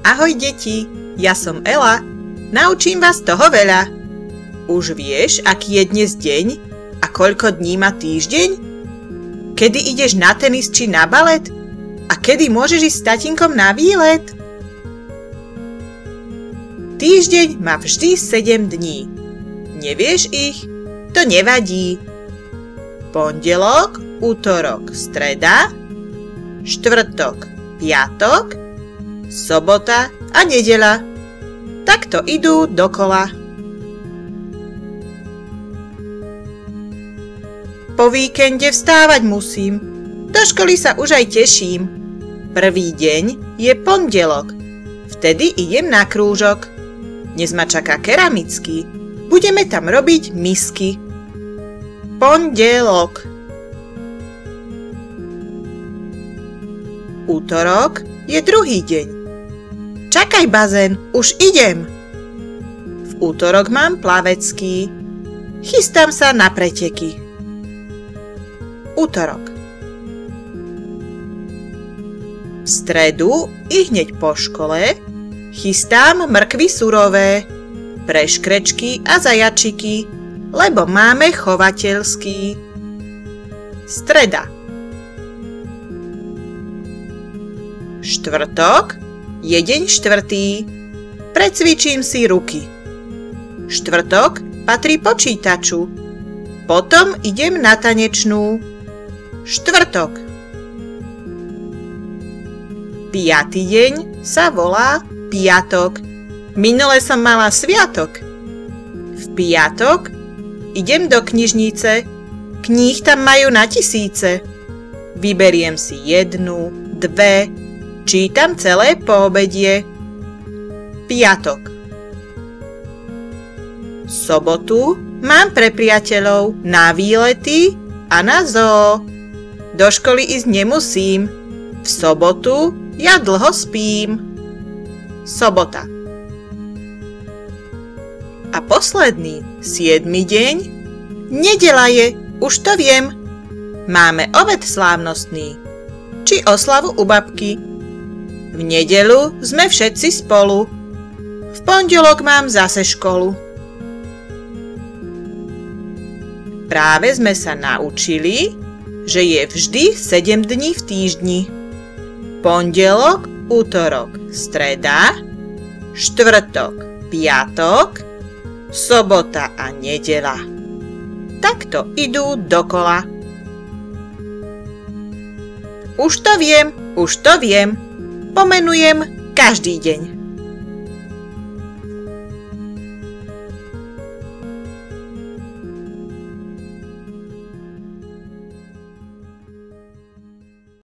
Ahoj deti, ja som Ela. Naučím vás toho veľa. Už vieš, aký je dnes deň a koľko dní má týždeň? Kedy ideš na tenis či na balet? A kedy môžeš ísť s tatínkom na výlet? Týždeň má vždy 7 dní. Nevieš ich? To nevadí. Pondelok, utorok, streda, štvrtok, piatok, sobota a nedeľa. Takto idú dokola. Po víkende vstávať musím. Do školy sa už aj teším. Prvý deň je pondelok. Vtedy idem na krúžok. Dnes ma čaká keramický. Budeme tam robiť misky. Pondelok. Útorok je druhý deň. Čakaj, bazén, už idem. V útorok mám plavecký. Chystám sa na preteky. Útorok. V stredu i hneď po škole chystám mrkvy surové, preškrečky a zajačiky, lebo máme chovateľský. Streda. Štvrtok je deň štvrtý. Precvičím si ruky. Štvrtok patrí počítaču. Potom idem na tanečnú. Štvrtok. Piatý deň sa volá piatok. Minule som mala sviatok. V piatok idem do knižnice. Kníh tam majú na tisíce. Vyberiem si 1, 2, čítam celé poobedie. Piatok. Sobotu mám pre priateľov na výlety a na zoo. Do školy ísť nemusím. V sobotu ja dlho spím. Sobota. A posledný, 7. deň, nedeľa je, už to viem. Máme obed slávnostný, či oslavu u babky. V nedeľu sme všetci spolu. V pondelok mám zase školu. Práve sme sa naučili, že je vždy 7 dní v týždni. Pondelok, útorok, streda, štvrtok, piatok, sobota a nedeľa. Takto idú dokola. Už to viem. Pomenujem každý deň.